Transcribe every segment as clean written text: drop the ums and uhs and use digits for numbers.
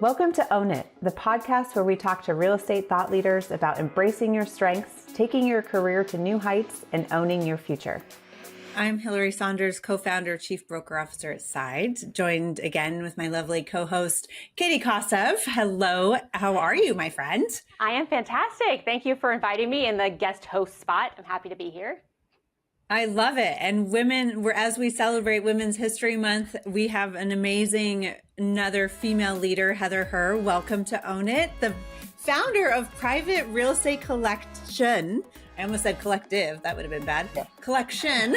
Welcome to Own It, the podcast where we talk to real estate thought leaders about embracing your strengths, taking your career to new heights, and owning your future. I'm Hillilary Saunders, co-founder, chief broker officer at Sides, joined again with my lovely co-host, Katie Kasv. Hello, how are you, my friend? I am fantastic. Thank you for inviting me in the guest host spot. I'm happy to be here. I love it. And as we celebrate Women's History Month, we have an amazing, another female leader, Heather Herr. Welcome to Own It, the founder of Private Real Estate Collection. I almost said collective. That would have been bad. Yeah. Collection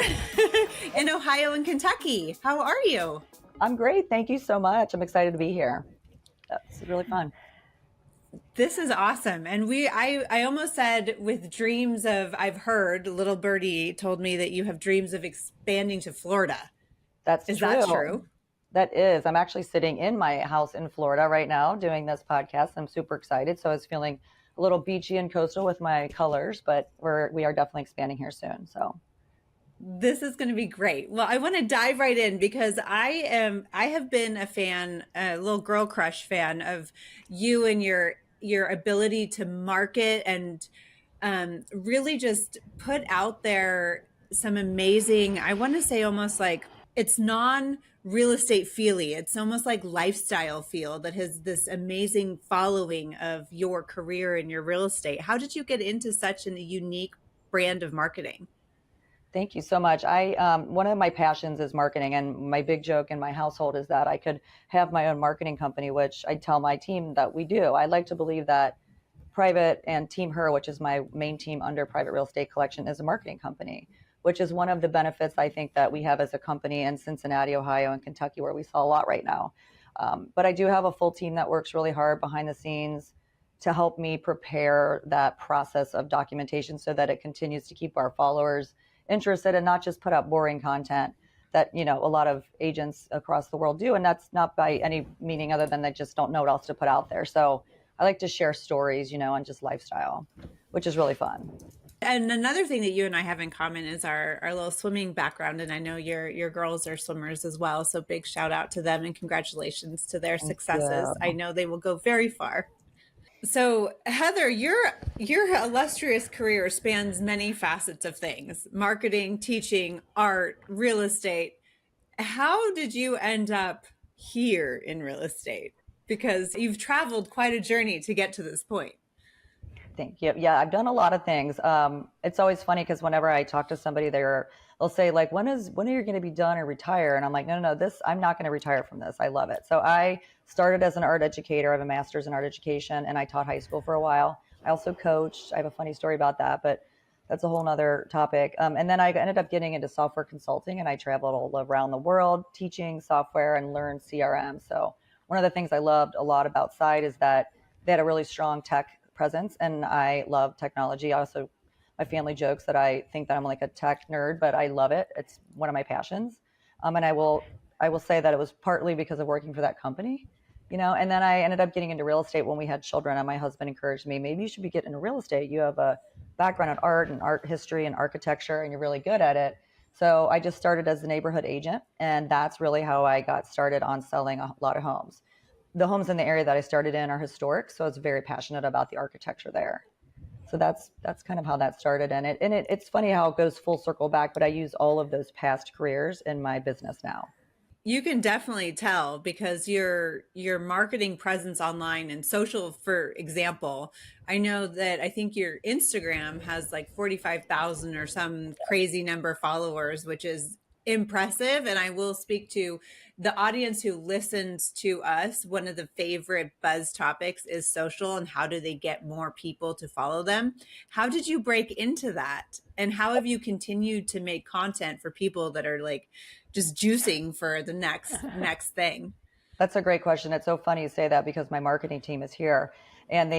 in Ohio and Kentucky. How are you? I'm great. Thank you so much. I'm excited to be here. That's really fun. This is awesome. And I almost said with dreams of, I've heard, little birdie told me that you have dreams of expanding to Florida. Is true. That true? That is. I'm actually sitting in my house in Florida right now doing this podcast. I'm super excited. So I was feeling a little beachy and coastal with my colors, but we are definitely expanding here soon. So this is going to be great. Well, I want to dive right in because I have been a fan, a little girl crush fan of you and your ability to market and really just put out there some amazing, I want to say almost like it's non-real estate feely. It's almost like lifestyle feel that has this amazing following of your career and your real estate. How did you get into such a unique brand of marketing? Thank you so much. One of my passions is marketing, and my big joke in my household is that I could have my own marketing company, which I tell my team that we do. I like to believe that Private and Team Her, which is my main team under Private Real Estate Collection, is a marketing company, which is one of the benefits I think that we have as a company in Cincinnati, Ohio, and Kentucky, where we sell a lot right now. But I do have a full team that works really hard behind the scenes to help me prepare that process of documentation so that it continues to keep our followers interested and not just put up boring content that, a lot of agents across the world do. And that's not by any meaning other than they just don't know what else to put out there. So I like to share stories, and just lifestyle, which is really fun. And another thing that you and I have in common is our little swimming background. And I know your girls are swimmers as well. So big shout out to them and congratulations to their successes. I know they will go very far. So Heather, your illustrious career spans many facets of things: marketing, teaching, art, real estate. How did you end up here in real estate? Because you've traveled quite a journey to get to this point. Thank you. Yeah, I've done a lot of things. It's always funny because whenever I talk to somebody, they'll say like, when are you going to be done or retire? And I'm like, no, I'm not going to retire from this. I love it. So I started as an art educator. I have a master's in art education and I taught high school for a while. I also coached. I have a funny story about that, but that's a whole nother topic. And then I ended up getting into software consulting and I traveled all around the world teaching software and learned CRM. So one of the things I loved a lot about Side is that they had a really strong tech presence and I love technology. Also, my family jokes that I think that I'm like a tech nerd, but I love it. It's one of my passions. And I will say that it was partly because of working for that company, and then I ended up getting into real estate when we had children and my husband encouraged me, maybe you should be getting into real estate. You have a background in art and art history and architecture and you're really good at it. So I just started as a neighborhood agent and that's really how I got started on selling a lot of homes. The homes in the area that I started in are historic, so I was very passionate about the architecture there. So that's kind of how that started. And it's funny how it goes full circle back, but I use all of those past careers in my business now. You can definitely tell because your marketing presence online and social, for example, I know that I think your Instagram has like 45,000 or some crazy number of followers, which is impressive. And I will speak to the audience who listens to us. One of the favorite buzz topics is social and how do they get more people to follow them? How did you break into that? And how have you continued to make content for people that are like just juicing for the next thing? That's a great question. It's so funny you say that because my marketing team is here and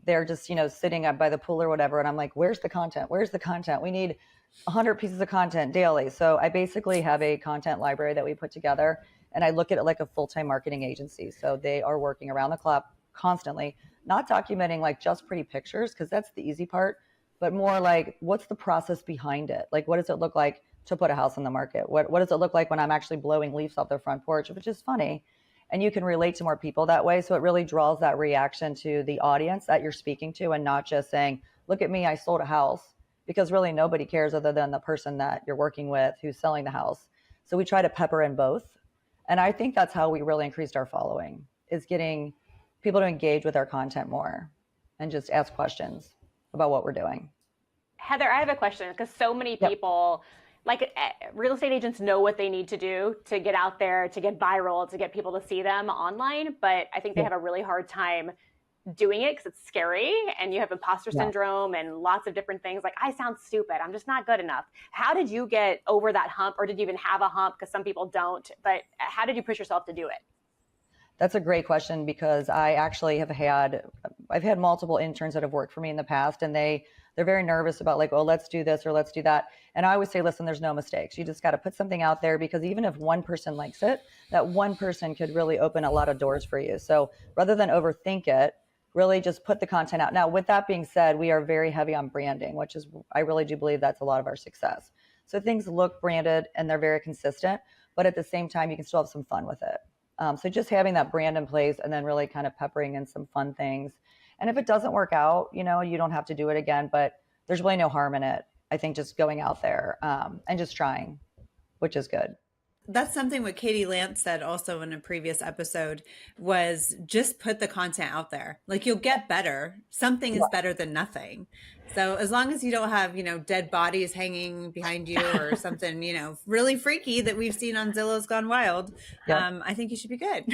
they're just, sitting up by the pool or whatever. And I'm like, where's the content? Where's the content? We need 100 pieces of content daily. So I basically have a content library that we put together and I look at it like a full-time marketing agency. So they are working around the clock constantly, not documenting like just pretty pictures because that's the easy part, but more like what's the process behind it? Like, what does it look like to put a house on the market? What does it look like when I'm actually blowing leaves off the front porch, which is funny. and you can relate to more people that way. So it really draws that reaction to the audience that you're speaking to, and not just saying, look at me, I sold a house, because really nobody cares other than the person that you're working with who's selling the house. So we try to pepper in both. And I think that's how we really increased our following, is getting people to engage with our content more and just ask questions about what we're doing. Heather, I have a question, because so many people, like real estate agents, know what they need to do to get out there, to get viral, to get people to see them online. But I think they have a really hard time doing it because it's scary, and you have imposter syndrome and lots of different things. Like, I sound stupid, I'm just not good enough. How did you get over that hump? Or did you even have a hump? Because some people don't. But how did you push yourself to do it? That's a great question, because I actually I've had multiple interns that have worked for me in the past, and they're very nervous about like, oh, let's do this or let's do that. And I always say, listen, there's no mistakes. You just got to put something out there, because even if one person likes it, that one person could really open a lot of doors for you. So rather than overthink it, really just put the content out. Now, with that being said, we are very heavy on branding, which is, I really do believe that's a lot of our success. So things look branded and they're very consistent, but at the same time, you can still have some fun with it. So just having that brand in place, and then really kind of peppering in some fun things. And if it doesn't work out, you don't have to do it again, but there's really no harm in it. I think just going out there and just trying, which is good. That's something what Katie Lance said also in a previous episode, was just put the content out there. Like, you'll get better. Something is better than nothing. So as long as you don't have, dead bodies hanging behind you or something, really freaky that we've seen on Zillow's Gone Wild, I think you should be good.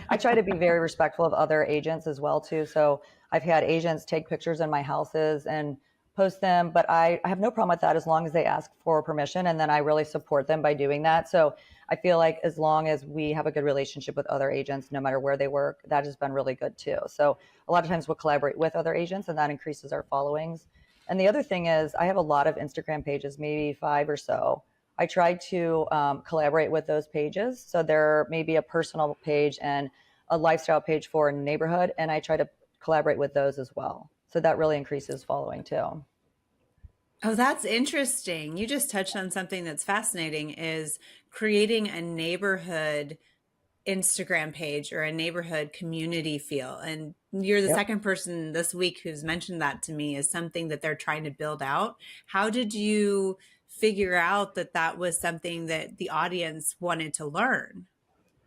I try to be very respectful of other agents as well, too. So I've had agents take pictures in my houses and post them, but I have no problem with that as long as they ask for permission, and then I really support them by doing that. So I feel like as long as we have a good relationship with other agents, no matter where they work, that has been really good too. So a lot of times we'll collaborate with other agents, and that increases our followings. And the other thing is, I have a lot of Instagram pages, maybe 5 or so. I try to collaborate with those pages. So there may be a personal page and a lifestyle page for a neighborhood, and I try to collaborate with those as well. So that really increases following too. Oh, that's interesting. You just touched on something that's fascinating, is creating a neighborhood Instagram page or a neighborhood community feel. And you're the second person this week who's mentioned that to me as something that they're trying to build out. How did you figure out that that was something that the audience wanted to learn?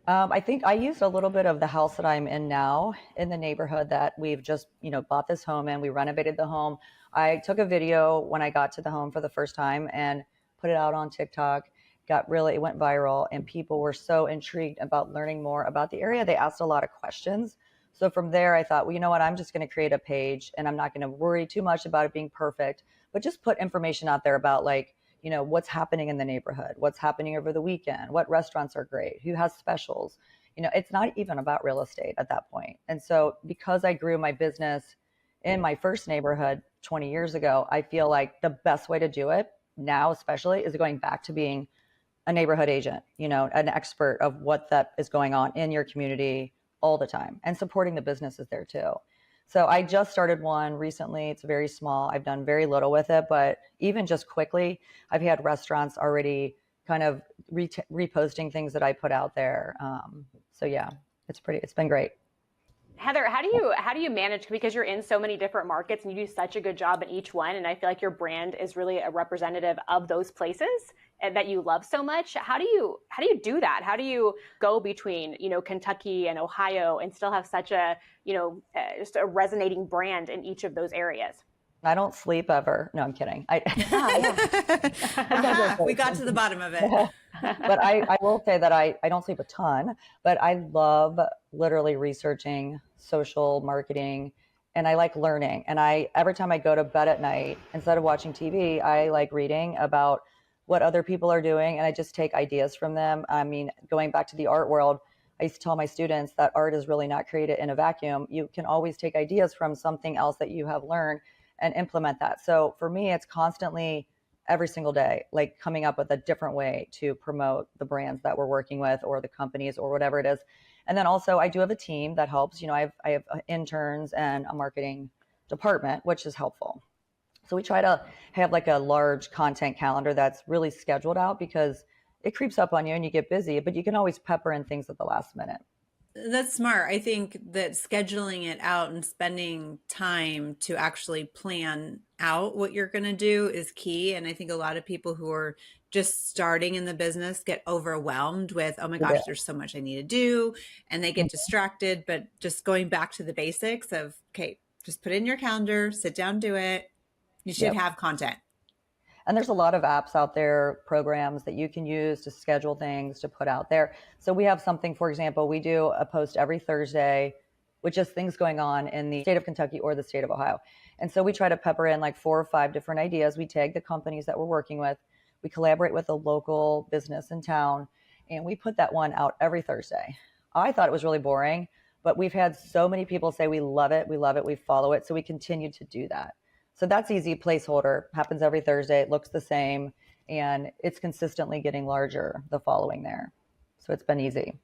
I think I used a little bit of the house that I'm in now in the neighborhood that we've just, bought this home in. We renovated the home. I took a video when I got to the home for the first time and put it out on TikTok. It went viral, and people were so intrigued about learning more about the area. They asked a lot of questions. So from there, I thought, well, you know what, I'm just going to create a page, and I'm not going to worry too much about it being perfect, but just put information out there about what's happening in the neighborhood, what's happening over the weekend, what restaurants are great, who has specials. It's not even about real estate at that point. And so because I grew my business in my first neighborhood 20 years ago, I feel like the best way to do it now, especially, is going back to being a neighborhood agent, an expert of what that is going on in your community all the time, and supporting the businesses there too. So I just started one recently. It's very small. I've done very little with it, but even just quickly, I've had restaurants already kind of reposting things that I put out there. So yeah, it's been great. Heather, how do you manage, because you're in so many different markets and you do such a good job in each one, and I feel like your brand is really a representative of those places and that you love so much. How do you do that? How do you go between, Kentucky and Ohio and still have such a, just a resonating brand in each of those areas? I don't sleep ever. No, I'm kidding. We got to the bottom of it. But I will say that I don't sleep a ton, but I love literally researching social marketing, and I like learning. And every time I go to bed at night, instead of watching TV, I like reading about what other people are doing, and I just take ideas from them. I mean, going back to the art world, I used to tell my students that art is really not created in a vacuum. You can always take ideas from something else that you have learned and implement that. So for me, it's constantly, every single day, like coming up with a different way to promote the brands that we're working with, or the companies, or whatever it is. And then also I do have a team that helps. I have interns and a marketing department, which is helpful. So we try to have like a large content calendar that's really scheduled out, because it creeps up on you and you get busy, but you can always pepper in things at the last minute. That's smart. I think that scheduling it out and spending time to actually plan out what you're going to do is key. And I think a lot of people who are just starting in the business get overwhelmed with, oh my gosh, there's so much I need to do. And they get distracted. But just going back to the basics of, okay, just put it in your calendar, sit down, do it. You should have content. And there's a lot of apps out there, programs that you can use to schedule things to put out there. So we have something, for example, we do a post every Thursday, which is things going on in the state of Kentucky or the state of Ohio. And so we try to pepper in like 4 or 5 different ideas. We tag the companies that we're working with. We collaborate with a local business in town, and we put that one out every Thursday. I thought it was really boring, but we've had so many people say, we love it, we follow it. So we continue to do that. So that's easy. Placeholder happens every Thursday. It looks the same, and it's consistently getting larger the following there. So it's been easy.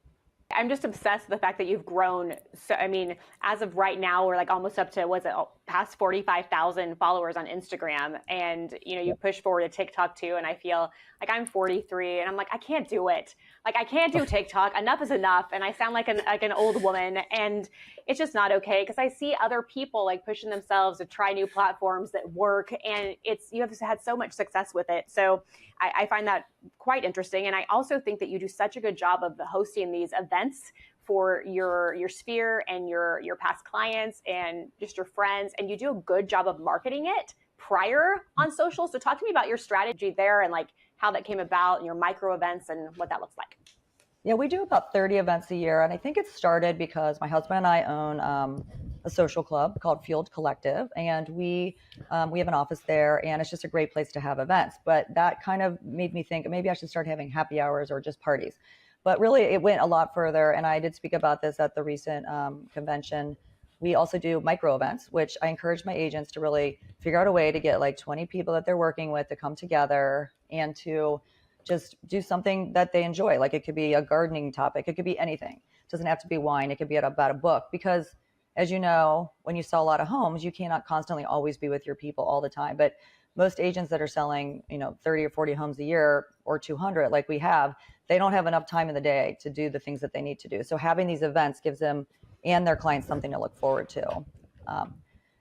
I'm just obsessed with the fact that you've grown. So, I mean, as of right now, we're like almost up to, past 45,000 followers on Instagram. And, you push forward to TikTok too. And I feel like I'm 43 and I'm like, I can't do it. Like, I can't do TikTok. Enough is enough. And I sound like an old woman, and it's just not okay. Cause I see other people like pushing themselves to try new platforms that work, and you have had so much success with it. So I find that quite interesting. And I also think that you do such a good job of hosting these events for your sphere and your past clients and just your friends. And you do a good job of marketing it prior on social. So talk to me about your strategy there and like how that came about and your micro events and what that looks like. Yeah, we do about 30 events a year. And I think it started because my husband and I own a social club called Field Collective. And we have an office there, and it's just a great place to have events. But that kind of made me think maybe I should start having happy hours or just parties. But really, it went a lot further. And I did speak about this at the recent convention. We also do micro events, which I encourage my agents to really figure out a way to get like 20 people that they're working with to come together and to just do something that they enjoy. Like it could be a gardening topic. It could be anything. It doesn't have to be wine. It could be about a book, because as you know, when you sell a lot of homes, you cannot constantly always be with your people all the time. But most agents that are selling, 30 or 40 homes a year or 200 like we have, they don't have enough time in the day to do the things that they need to do. So having these events gives them and their clients something to look forward to.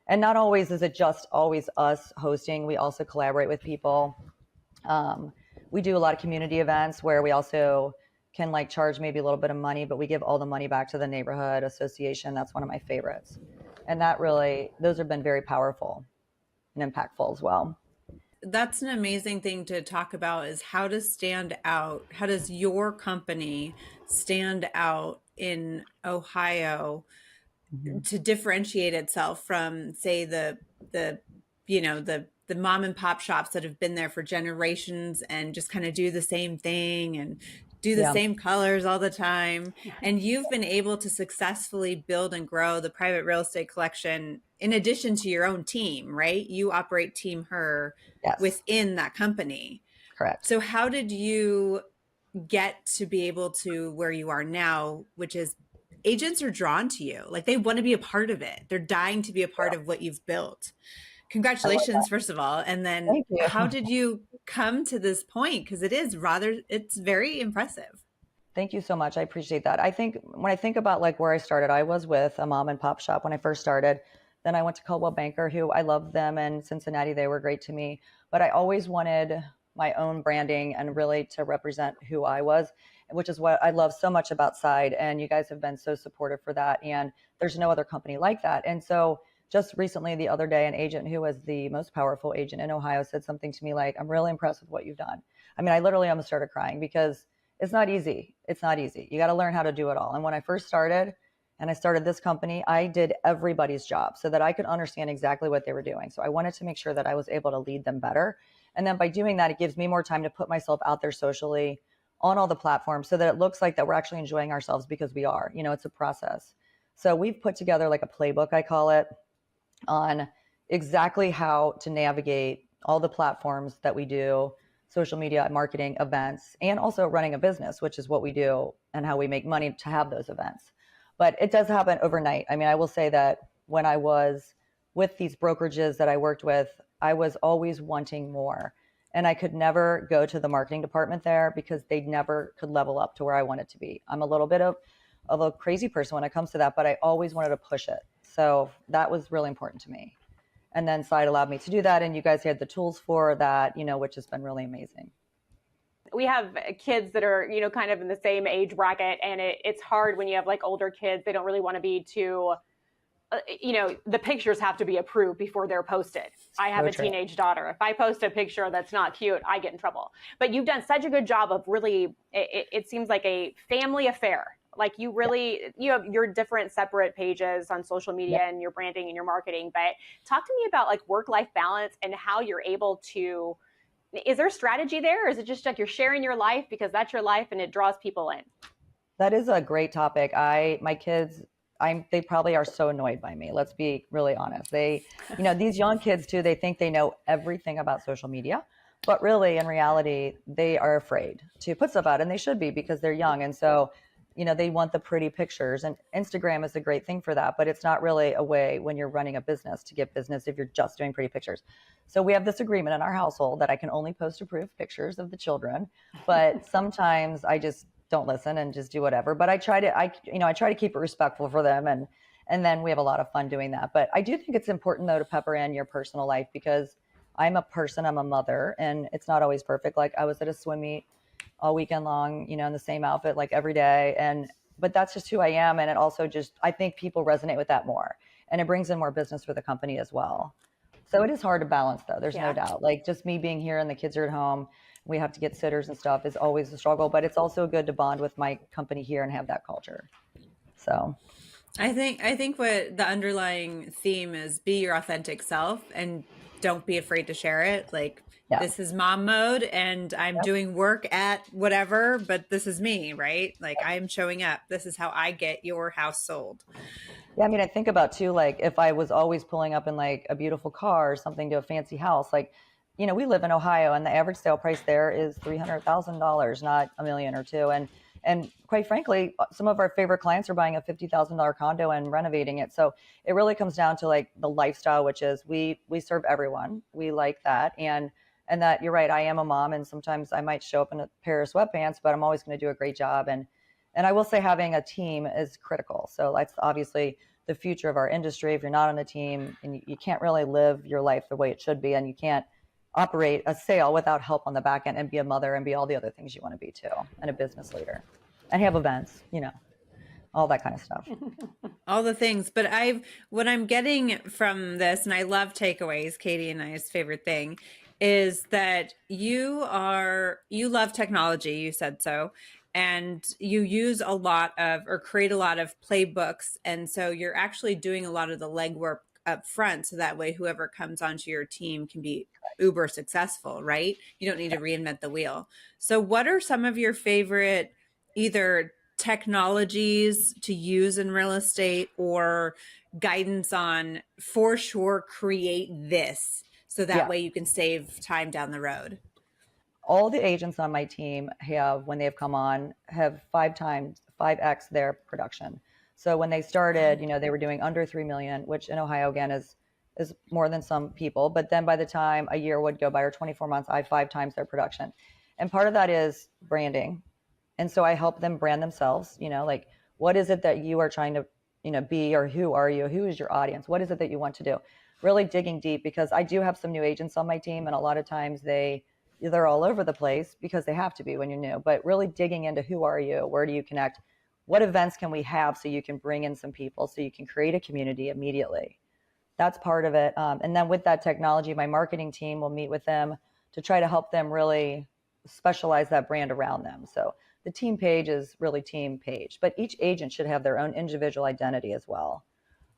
And not always is it just always us hosting. We also collaborate with people. We do a lot of community events where we also can like charge maybe a little bit of money, but we give all the money back to the neighborhood association. That's one of my favorites. And those have been very powerful and impactful as well. That's an amazing thing to talk about, is how to stand out. How does your company stand out in Ohio to differentiate itself from, say, the mom and pop shops that have been there for generations and just kind of do the same thing and do the same colors all the time. And you've been able to successfully build and grow the private real estate collection in addition to your own team, right? You operate Team Herr within that company. Correct. So how did you get to be able to where you are now, which is agents are drawn to you, like they want to be a part of it. They're dying to be a part of what you've built. Congratulations, first of all. And then how did you come to this point? Because it's very impressive. Thank you so much. I appreciate that. I think when I think about like where I started, I was with a mom and pop shop when I first started. Then I went to Coldwell Banker, who I loved them, and Cincinnati, they were great to me. But I always wanted my own branding and really to represent who I was, which is what I love so much about Side. And you guys have been so supportive for that. And there's no other company like that. And so just recently, the other day, an agent who was the most powerful agent in Ohio said something to me like, I'm really impressed with what you've done. I mean, I literally almost started crying because it's not easy. It's not easy. You got to learn how to do it all. And when I first started and I started this company, I did everybody's job so that I could understand exactly what they were doing. So I wanted to make sure that I was able to lead them better. And then by doing that, it gives me more time to put myself out there socially on all the platforms so that it looks like that we're actually enjoying ourselves, because we are. It's a process. So we've put together like a playbook, I call it, on exactly how to navigate all the platforms that we do, social media, marketing, events, and also running a business, which is what we do and how we make money to have those events. But it does happen overnight. I mean, I will say that when I was with these brokerages that I worked with, I was always wanting more. And I could never go to the marketing department there because they never could level up to where I wanted to be. I'm a little bit of a crazy person when it comes to that, but I always wanted to push it. So that was really important to me. And then Side allowed me to do that. And you guys had the tools for that, which has been really amazing. We have kids that are, kind of in the same age bracket. And it's hard when you have like older kids. They don't really want to be too, the pictures have to be approved before they're posted. I have a teenage daughter. If I post a picture that's not cute, I get in trouble. But you've done such a good job of really, it seems like a family affair. Like you really, you have your different separate pages on social media and your branding and your marketing. But talk to me about like work-life balance and how you're able to, is there a strategy there? Or is it just like you're sharing your life because that's your life and it draws people in? That is a great topic. My kids, they probably are so annoyed by me. Let's be really honest. They, these young kids too, they think they know everything about social media, but really in reality, they are afraid to put stuff out, and they should be because they're young. And so, they want the pretty pictures, and Instagram is a great thing for that, but it's not really a way when you're running a business to get business if you're just doing pretty pictures. So we have this agreement in our household that I can only post approved pictures of the children, but sometimes I just don't listen and just do whatever. But I try to keep it respectful for them. And then we have a lot of fun doing that. But I do think it's important though to pepper in your personal life because I'm a person, I'm a mother, and it's not always perfect. Like I was at a swim meet all weekend long, in the same outfit, like every day. But that's just who I am. And it also I think people resonate with that more, and it brings in more business for the company as well. So it is hard to balance though. There's no doubt. Like just me being here and the kids are at home, we have to get sitters and stuff is always a struggle, but it's also good to bond with my company here and have that culture. So I think what the underlying theme is, be your authentic self and don't be afraid to share it. Like this is mom mode and I'm doing work at whatever, but this is me, right? Like I'm showing up. This is how I get your house sold. Yeah. I mean, I think about too, like if I was always pulling up in like a beautiful car or something to a fancy house, like, we live in Ohio and the average sale price there is $300,000, not $1 million or $2 million. And quite frankly, some of our favorite clients are buying a $50,000 condo and renovating it. So it really comes down to like the lifestyle, which is we serve everyone. We like that. And that you're right. I am a mom and sometimes I might show up in a pair of sweatpants, but I'm always going to do a great job. And I will say having a team is critical. So that's obviously the future of our industry. If you're not on a team and you can't really live your life the way it should be, and you can't operate a sale without help on the back end and be a mother and be all the other things you want to be too, and a business leader and have events, all that kind of stuff. All the things. But what I'm getting from this, and I love takeaways, Katie and I's favorite thing, is that you love technology, you said so, and you use a lot of, or create a lot of playbooks. And so you're actually doing a lot of the legwork up front. So that way, whoever comes onto your team can be uber successful, right? You don't need to reinvent the wheel. So what are some of your favorite either technologies to use in real estate or guidance on, for sure, create this so that way you can save time down the road? All the agents on my team have, when they've come on, have 5x their production. So when they started, they were doing under 3 million, which in Ohio, again, is more than some people. But then by the time a year would go by or 24 months, I have 5 times their production. And part of that is branding. And so I help them brand themselves, like what is it that you are trying to, be, or who are you? Who is your audience? What is it that you want to do? Really digging deep, because I do have some new agents on my team. And a lot of times they're all over the place because they have to be when you're new, but really digging into who are you? Where do you connect? What events can we have so you can bring in some people so you can create a community immediately? That's part of it. And then with that technology, my marketing team will meet with them to try to help them really specialize that brand around them. So the team page is really team page, but each agent should have their own individual identity as well.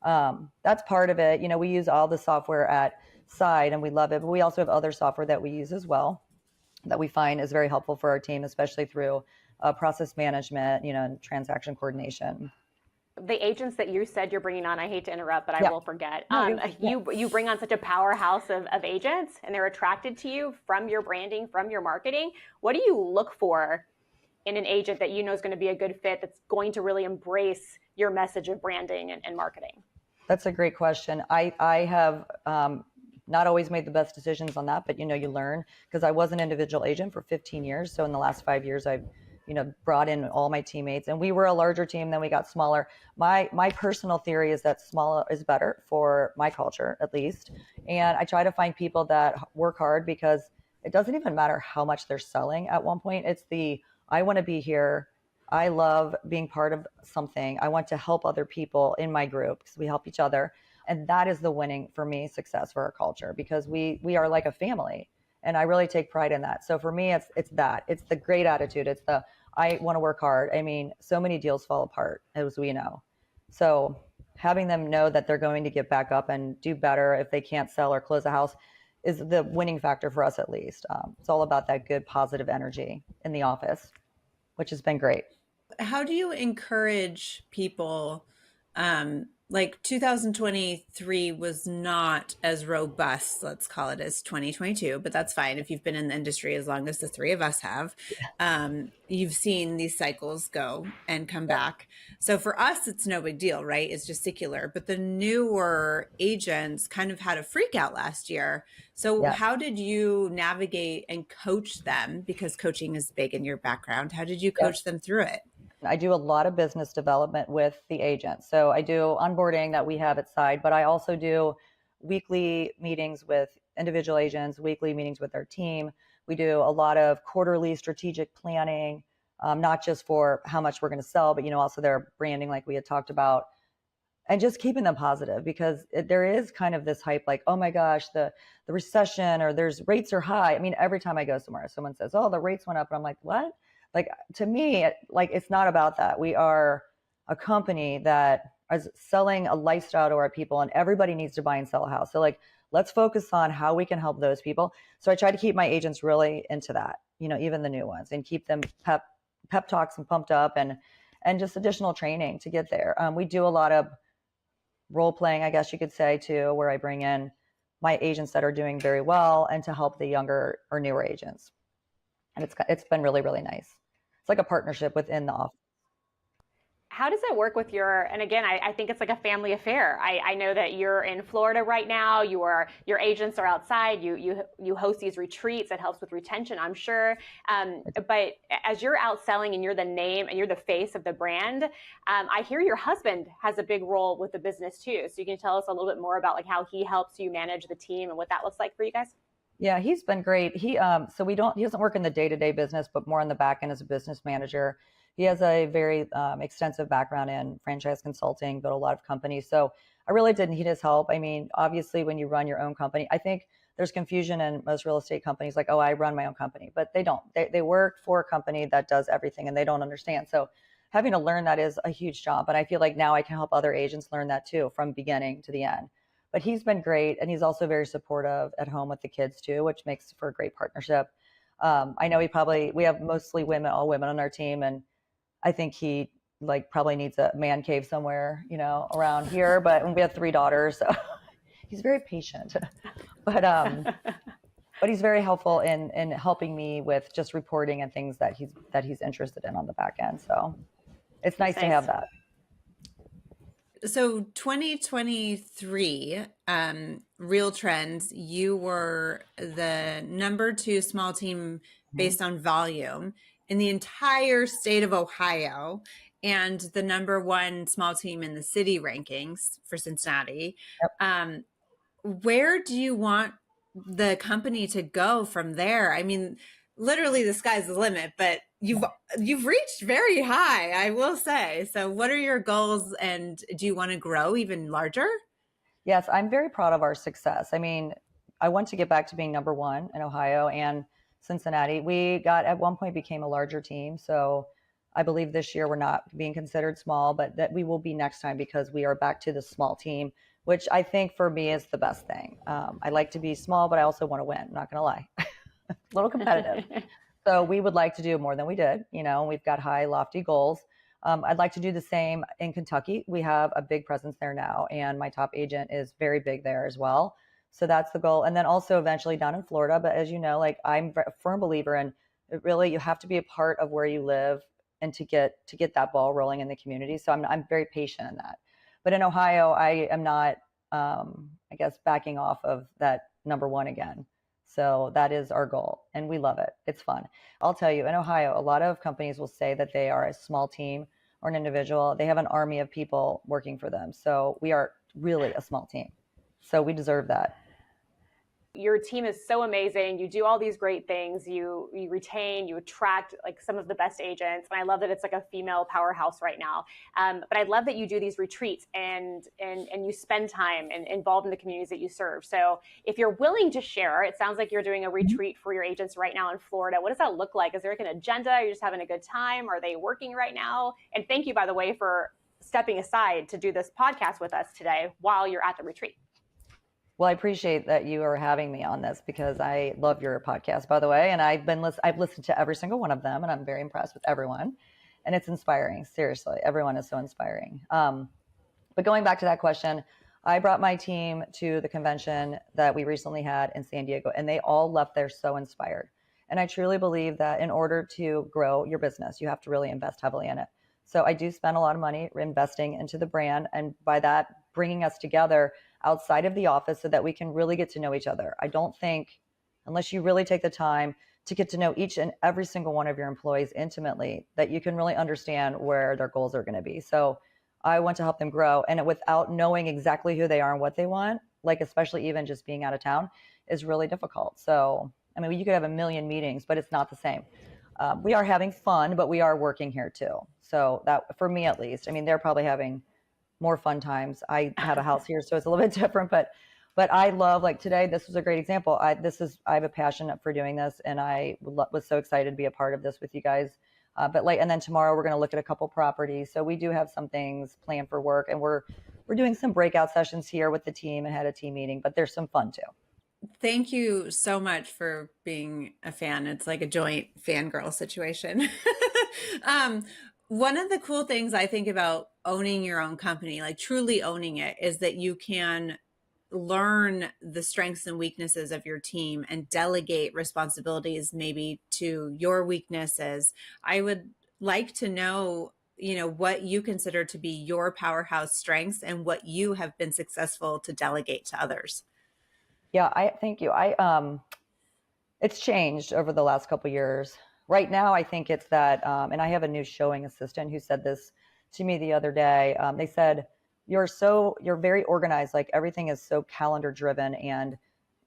That's part of it. We use all the software at Side and we love it, but we also have other software that we use as well that we find is very helpful for our team, especially through process management, and transaction coordination. The agents that you said you're bringing on, I hate to interrupt, but I will forget. You bring on such a powerhouse of agents, and they're attracted to you from your branding, from your marketing. What do you look for in an agent that is going to be a good fit, that's going to really embrace your message of branding and marketing? That's a great question. I have not always made the best decisions on that, but you learn, because I was an individual agent for 15 years. So in the last 5 years, I've brought in all my teammates, and we were a larger team, then we got smaller. My personal theory is that smaller is better for my culture, at least. And I try to find people that work hard, because it doesn't even matter how much they're selling at one point. It's I want to be here. I love being part of something. I want to help other people in my group, because we help each other. And that is the winning, for me, success for our culture, because we are like a family. And I really take pride in that. So for me, it's the great attitude. It's I want to work hard. I mean, so many deals fall apart, as we know. So having them know that they're going to get back up and do better if they can't sell or close a house is the winning factor for us, at least. It's all about that good, positive energy in the office, which has been great. How do you encourage people? Like 2023 was not as robust, let's call it, as 2022, but that's fine if you've been in the industry as long as the three of us have. You've seen these cycles go and come back. So for us, it's no big deal, right? It's just secular. But the newer agents kind of had a freak out last year. So how did you navigate and coach them? Because coaching is big in your background. How did you coach them through it? I do a lot of business development with the agents. So I do onboarding that we have at Side, but I also do weekly meetings with individual agents, weekly meetings with their team. We do a lot of quarterly strategic planning, not just for how much we're going to sell, but also their branding, like we had talked about, and just keeping them positive, because there is kind of this hype, like, oh my gosh, the recession, or there's rates are high. I mean, every time I go somewhere, someone says, oh, the rates went up. And I'm like, what? Like, to me, it's not about that. We are a company that is selling a lifestyle to our people, and everybody needs to buy and sell a house. So let's focus on how we can help those people. So I try to keep my agents really into that, even the new ones, and keep them pep talks and pumped up, and just additional training to get there. We do a lot of role playing, I guess you could say, too, where I bring in my agents that are doing very well, and to help the younger or newer agents. And it's been really, really nice. It's like a partnership within the office. How does it work with and again, I think it's like a family affair. I know that you're in Florida right now. Your agents are outside. You host these retreats. It helps with retention, I'm sure. But as you're out selling, and you're the name and you're the face of the brand, I hear your husband has a big role with the business too. So you can tell us a little bit more about how he helps you manage the team and what that looks like for you guys? Yeah, he's been great. He he doesn't work in the day-to-day business, but more on the back end as a business manager. He has a very extensive background in franchise consulting, built a lot of companies. So I really didn't need his help. I mean, obviously, when you run your own company, I think there's confusion in most real estate companies, like, oh, I run my own company, but they don't. They work for a company that does everything, and they don't understand. So having to learn that is a huge job. And I feel like now I can help other agents learn that too, from beginning to the end. But he's been great, and he's also very supportive at home with the kids too, which makes for a great partnership. I know we have mostly all women on our team, and I think he probably needs a man cave somewhere, around here. But we have 3 daughters, so he's very patient. But he's very helpful in helping me with just reporting and things that he's interested in on the back end. So it's nice to have that. So 2023, Real Trends, you were the number 2 small team based on volume in the entire state of Ohio, and the number 1 small team in the city rankings for Cincinnati. Yep. Where do you want the company to go from there? I mean, literally the sky's the limit, but you've reached very high, I will say. So what are your goals, and do you want to grow even larger? Yes, I'm very proud of our success. I mean, I want to get back to being number 1 in Ohio and Cincinnati. We at one point became a larger team. So I believe this year we're not being considered small, but that we will be next time, because we are back to the small team, which I think for me is the best thing. I like to be small, but I also want to win. I'm not going to lie. A little competitive. So we would like to do more than we did, and we've got high, lofty goals. I'd like to do the same in Kentucky. We have a big presence there now, and my top agent is very big there as well. So that's the goal. And then also eventually down in Florida. But as you know, I'm a firm believer in really, you have to be a part of where you live, and to get that ball rolling in the community. So I'm very patient in that. But in Ohio, I am not, I guess, backing off of that number one again. So that is our goal, and we love it. It's fun. I'll tell you, in Ohio, a lot of companies will say that they are a small team or an individual. They have an army of people working for them. So we are really a small team. So we deserve that. Your team is so amazing. You do all these great things. You retain, you attract like some of the best agents. And I love that it's like a female powerhouse right now. But I love that you do these retreats and you spend time and involved in the communities that you serve. So if you're willing to share, it sounds like you're doing a retreat for your agents right now in Florida. What does that look like? Is there like an agenda? Are you just having a good time? Are they working right now? And thank you, by the way, for stepping aside to do this podcast with us today while you're at the retreat. Well, I appreciate that you are having me on this because I love your podcast, by the way. And I've listened to every single one of them, and I'm very impressed with everyone. And it's inspiring. Seriously, everyone is so inspiring. But going back to that question, I brought my team to the convention that we recently had in San Diego, and they all left there so inspired. And I truly believe that in order to grow your business, you have to really invest heavily in it. So I do spend a lot of money investing into the brand, and by that, bringing us together outside of the office so that we can really get to know each other. I don't think, unless you really take the time to get to know each and every single one of your employees intimately, that you can really understand where their goals are going to be. So I want to help them grow, and without knowing exactly who they are and what they want, like especially even just being out of town, is really difficult. So, I mean, you could have a million meetings, but it's not the same. We are having fun, but we are working here too. So that, for me at least, I mean, they're probably having more fun times. I have a house here, so it's a little bit different, but I love, like today, this was a great example. I have a passion for doing this, and I was so excited to be a part of this with you guys. And then tomorrow we're going to look at a couple properties. So we do have some things planned for work, and we're doing some breakout sessions here with the team and had a team meeting, but there's some fun too. Thank you so much for being a fan. It's like a joint fangirl situation. One of the cool things I think about owning your own company, like truly owning it, is that you can learn the strengths and weaknesses of your team and delegate responsibilities maybe to your weaknesses. I would like to know, what you consider to be your powerhouse strengths and what you have been successful to delegate to others. Yeah, thank you. It's changed over the last couple of years. Right now, I think it's that, and I have a new showing assistant who said this to me the other day. They said, you're very organized. Like everything is so calendar driven, and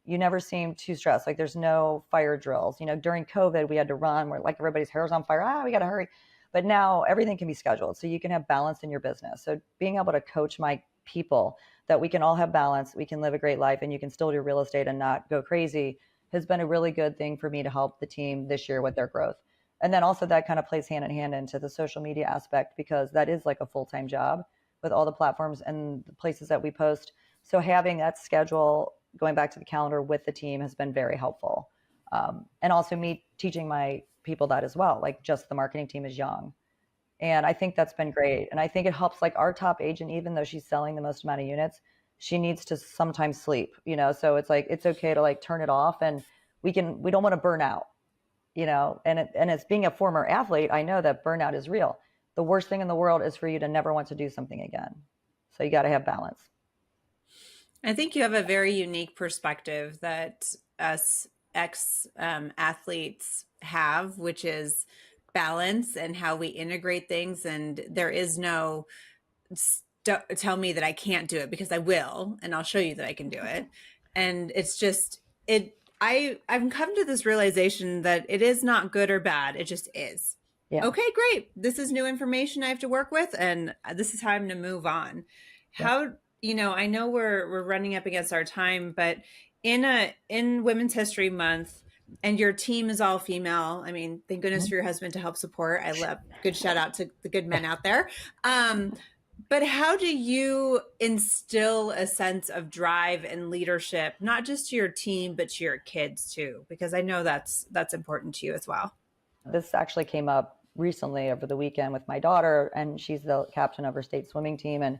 you never seem too stressed. Like there's no fire drills. During COVID, we had to run where like everybody's hair was on fire. We got to hurry. But now everything can be scheduled, so you can have balance in your business. So being able to coach my people that we can all have balance, we can live a great life, and you can still do real estate and not go crazy, has been a really good thing for me to help the team this year with their growth. And then also that kind of plays hand in hand into the social media aspect, because that is like a full-time job with all the platforms and the places that we post. So having that schedule, going back to the calendar with the team, has been very helpful. And also me teaching my people that as well, like just the marketing team is young. And I think that's been great. And I think it helps, like our top agent, even though she's selling the most amount of units, she needs to sometimes sleep, so it's like, it's okay to like turn it off, and we don't want to burn out, and as being a former athlete, I know that burnout is real. The worst thing in the world is for you to never want to do something again. So you got to have balance. I think you have a very unique perspective that us athletes have, which is balance and how we integrate things. And there is no tell me that I can't do it, because I will, and I'll show you that I can do it. And it's just, I've come to this realization that it is not good or bad. It just is. Yeah. Okay, great. This is new information I have to work with, and this is how I'm going to move on. Yeah. I know we're running up against our time, but in Women's History Month, and your team is all female. I mean, thank goodness for your husband to help support. I love, good shout out to the good men out there. But how do you instill a sense of drive and leadership, not just to your team, but to your kids too? Because I know that's important to you as well. This actually came up recently over the weekend with my daughter, and she's the captain of her state swimming team. And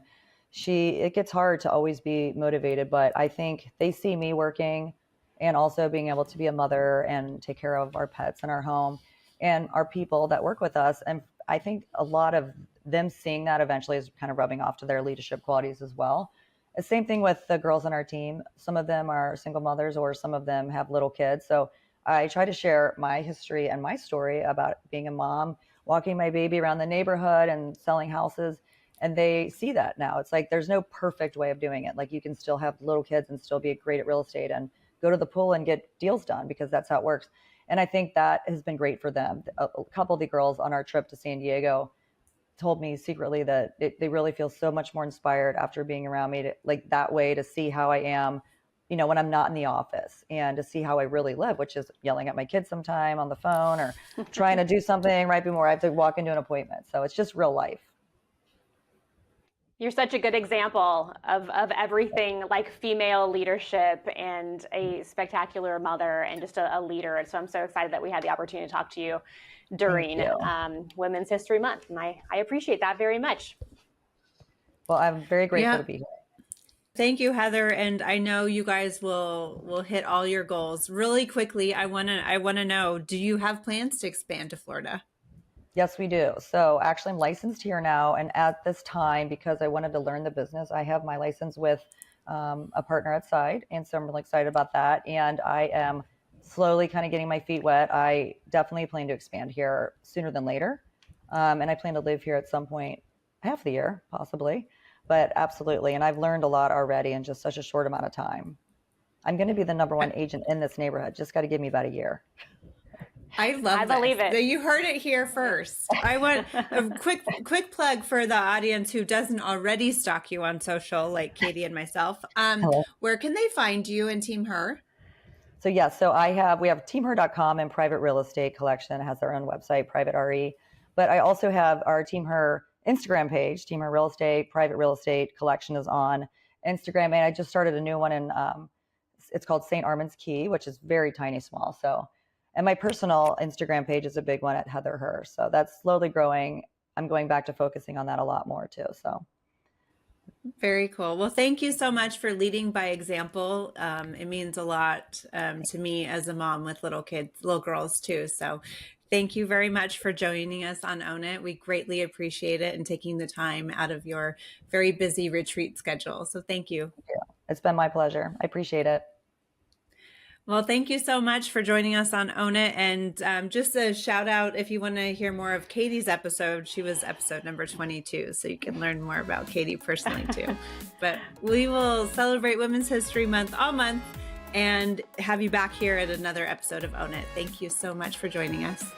it gets hard to always be motivated, but I think they see me working and also being able to be a mother and take care of our pets in our home and our people that work with us. And I think a lot of them seeing that eventually is kind of rubbing off to their leadership qualities as well. The same thing with the girls on our team. Some of them are single mothers or some of them have little kids. So I try to share my history and my story about being a mom, walking my baby around the neighborhood and selling houses. And they see that now. It's like there's no perfect way of doing it. Like you can still have little kids and still be great at real estate and go to the pool and get deals done because that's how it works. And I think that has been great for them. A couple of the girls on our trip to San Diego told me secretly that they really feel so much more inspired after being around me, to, like that way, to see how I am, when I'm not in the office, and to see how I really live, which is yelling at my kids sometime on the phone or trying to do something right before I have to walk into an appointment. So it's just real life. You're such a good example of everything, like female leadership and a spectacular mother and just a leader. And so I'm so excited that we had the opportunity to talk to you during Women's History Month. And I appreciate that very much. Well, I'm very grateful to be here. Thank you, Heather. And I know you guys will hit all your goals. Really quickly, I wanna know, do you have plans to expand to Florida? Yes, we do. So actually I'm licensed here now. And at this time, because I wanted to learn the business, I have my license with a partner outside. And so I'm really excited about that. And I am slowly kind of getting my feet wet. I definitely plan to expand here sooner than later. And I plan to live here at some point, half the year, possibly, but absolutely. And I've learned a lot already in just such a short amount of time. I'm going to be the #1 agent in this neighborhood. Just got to give me about a year. I believe it. You heard it here first. I want a quick plug for the audience who doesn't already stalk you on social, like Katie and myself. Where can they find you and Team Herr? So we have teamher.com and Private Real Estate Collection has their own website, Private RE. But I also have our Team Herr Instagram page, Team Herr Real Estate. Private Real Estate Collection is on Instagram, and I just started a new one in it's called St. Armand's Key, which is very tiny, small. So. And my personal Instagram page is a big one at Heather Herr. So that's slowly growing. I'm going back to focusing on that a lot more too. So. Very cool. Well, thank you so much for leading by example. It means a lot to me as a mom with little girls too. So thank you very much for joining us on Own It. We greatly appreciate it and taking the time out of your very busy retreat schedule. So thank you. Yeah, it's been my pleasure. I appreciate it. Well, thank you so much for joining us on Own It. And just a shout out, if you want to hear more of Katie's episode, she was episode number 22. So you can learn more about Katie personally too. But we will celebrate Women's History Month all month and have you back here at another episode of Own It. Thank you so much for joining us.